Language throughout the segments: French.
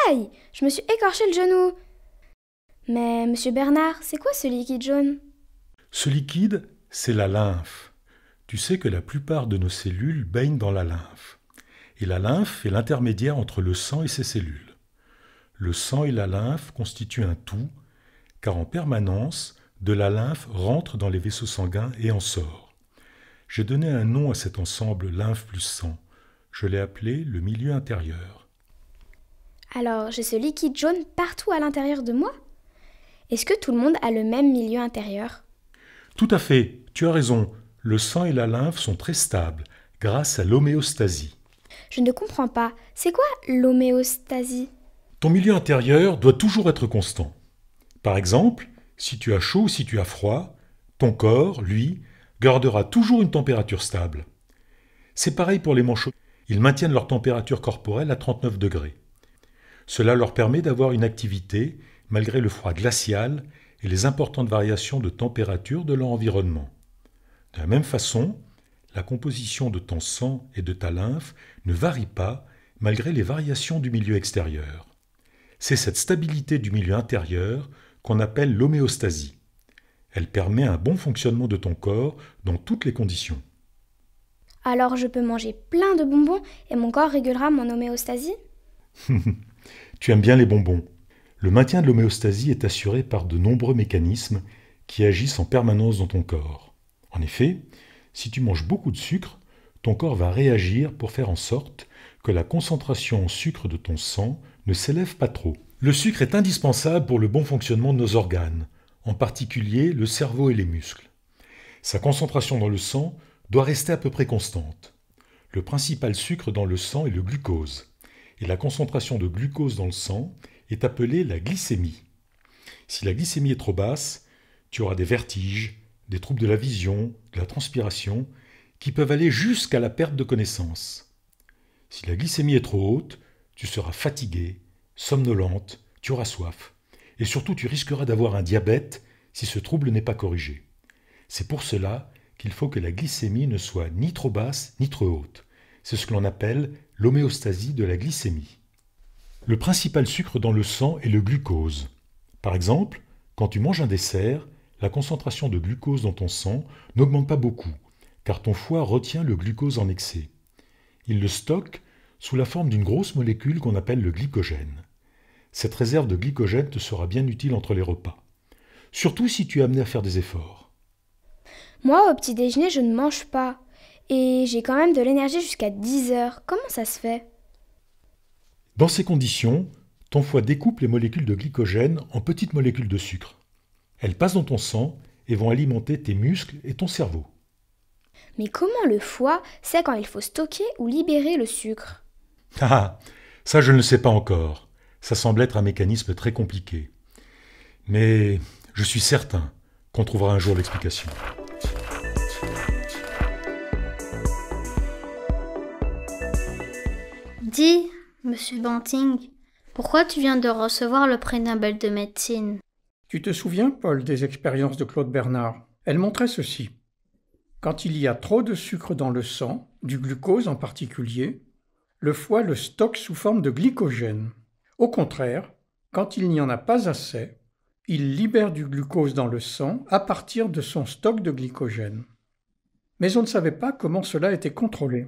Aïe, je me suis écorché le genou. Mais, monsieur Bernard, c'est quoi ce liquide jaune? Ce liquide, c'est la lymphe. Tu sais que la plupart de nos cellules baignent dans la lymphe. Et la lymphe est l'intermédiaire entre le sang et ses cellules. Le sang et la lymphe constituent un tout, car en permanence, de la lymphe rentre dans les vaisseaux sanguins et en sort. J'ai donné un nom à cet ensemble lymphe plus sang. Je l'ai appelé le milieu intérieur. Alors, j'ai ce liquide jaune partout à l'intérieur de moi? Est-ce que tout le monde a le même milieu intérieur? Tout à fait, tu as raison. Le sang et la lymphe sont très stables grâce à l'homéostasie. Je ne comprends pas. C'est quoi l'homéostasie? Ton milieu intérieur doit toujours être constant. Par exemple, si tu as chaud ou si tu as froid, ton corps, lui, gardera toujours une température stable. C'est pareil pour les manchots. Ils maintiennent leur température corporelle à 39 degrés. Cela leur permet d'avoir une activité malgré le froid glacial et les importantes variations de température de leur environnement. De la même façon, la composition de ton sang et de ta lymphe ne varie pas malgré les variations du milieu extérieur. C'est cette stabilité du milieu intérieur qu'on appelle l'homéostasie. Elle permet un bon fonctionnement de ton corps dans toutes les conditions. Alors je peux manger plein de bonbons et mon corps régulera mon homéostasie? Tu aimes bien les bonbons. Le maintien de l'homéostasie est assuré par de nombreux mécanismes qui agissent en permanence dans ton corps. En effet, si tu manges beaucoup de sucre, ton corps va réagir pour faire en sorte que la concentration en sucre de ton sang ne s'élève pas trop. Le sucre est indispensable pour le bon fonctionnement de nos organes, en particulier le cerveau et les muscles. Sa concentration dans le sang doit rester à peu près constante. Le principal sucre dans le sang est le glucose, et la concentration de glucose dans le sang est appelée la glycémie. Si la glycémie est trop basse, tu auras des vertiges, des troubles de la vision, de la transpiration, qui peuvent aller jusqu'à la perte de connaissance. Si la glycémie est trop haute, tu seras fatigué, somnolente, tu auras soif. Et surtout, tu risqueras d'avoir un diabète si ce trouble n'est pas corrigé. C'est pour cela qu'il faut que la glycémie ne soit ni trop basse ni trop haute. C'est ce que l'on appelle l'homéostasie de la glycémie. Le principal sucre dans le sang est le glucose. Par exemple, quand tu manges un dessert, la concentration de glucose dans ton sang n'augmente pas beaucoup, car ton foie retient le glucose en excès. Il le stocke sous la forme d'une grosse molécule qu'on appelle le glycogène. Cette réserve de glycogène te sera bien utile entre les repas, surtout si tu es amené à faire des efforts. Moi, au petit déjeuner, je ne mange pas. Et j'ai quand même de l'énergie jusqu'à 10 heures. Comment ça se fait? Dans ces conditions, ton foie découpe les molécules de glycogène en petites molécules de sucre. Elles passent dans ton sang et vont alimenter tes muscles et ton cerveau. Mais comment le foie sait quand il faut stocker ou libérer le sucre? Ah, ça je ne le sais pas encore. Ça semble être un mécanisme très compliqué. Mais je suis certain qu'on trouvera un jour l'explication. Dis, monsieur Banting, pourquoi tu viens de recevoir le prix Nobel de médecine? Tu te souviens, Paul, des expériences de Claude Bernard? Elles montraient ceci. Quand il y a trop de sucre dans le sang, du glucose en particulier, le foie le stocke sous forme de glycogène. Au contraire, quand il n'y en a pas assez, il libère du glucose dans le sang à partir de son stock de glycogène. Mais on ne savait pas comment cela était contrôlé.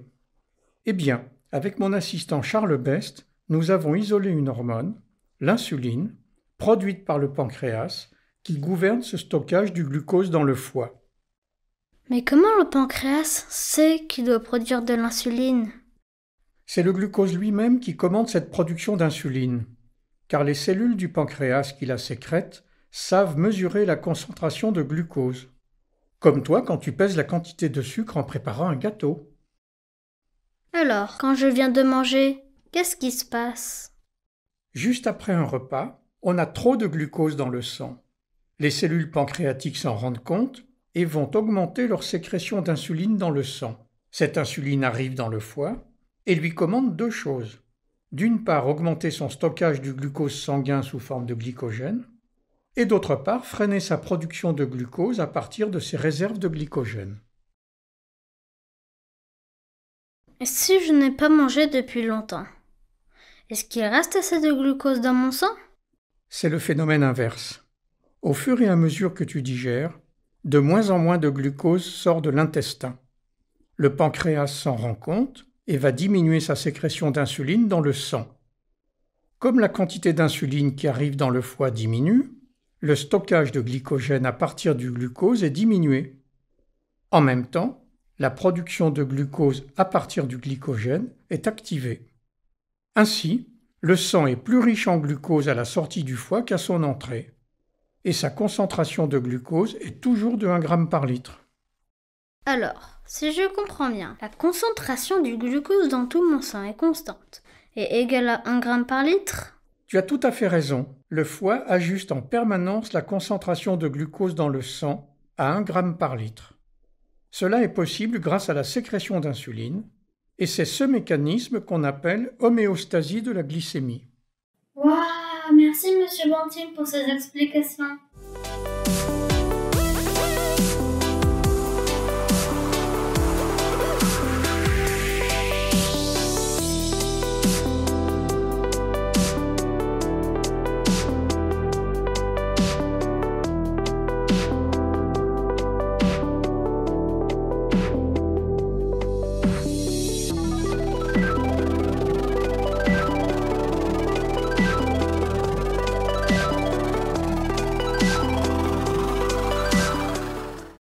Eh bien, avec mon assistant Charles Best, nous avons isolé une hormone, l'insuline, produite par le pancréas, qui gouverne ce stockage du glucose dans le foie. Mais comment le pancréas sait qu'il doit produire de l'insuline? C'est le glucose lui-même qui commande cette production d'insuline, car les cellules du pancréas qui la sécrètent savent mesurer la concentration de glucose. Comme toi quand tu pèses la quantité de sucre en préparant un gâteau. Alors, quand je viens de manger, qu'est-ce qui se passe? Juste après un repas, on a trop de glucose dans le sang. Les cellules pancréatiques s'en rendent compte et vont augmenter leur sécrétion d'insuline dans le sang. Cette insuline arrive dans le foie et lui commande deux choses. D'une part, augmenter son stockage du glucose sanguin sous forme de glycogène, et d'autre part, freiner sa production de glucose à partir de ses réserves de glycogène. Et si je n'ai pas mangé depuis longtemps? Est-ce qu'il reste assez de glucose dans mon sang? C'est le phénomène inverse. Au fur et à mesure que tu digères, de moins en moins de glucose sort de l'intestin. Le pancréas s'en rend compte et va diminuer sa sécrétion d'insuline dans le sang. Comme la quantité d'insuline qui arrive dans le foie diminue, le stockage de glycogène à partir du glucose est diminué. En même temps, la production de glucose à partir du glycogène est activée. Ainsi, le sang est plus riche en glucose à la sortie du foie qu'à son entrée, et sa concentration de glucose est toujours de 1 g par litre. Alors, si je comprends bien, la concentration du glucose dans tout mon sang est constante et égale à 1 g par litre? Tu as tout à fait raison. Le foie ajuste en permanence la concentration de glucose dans le sang à 1 g par litre. Cela est possible grâce à la sécrétion d'insuline, et c'est ce mécanisme qu'on appelle homéostasie de la glycémie. Waouh, merci Monsieur Banting pour ces explications.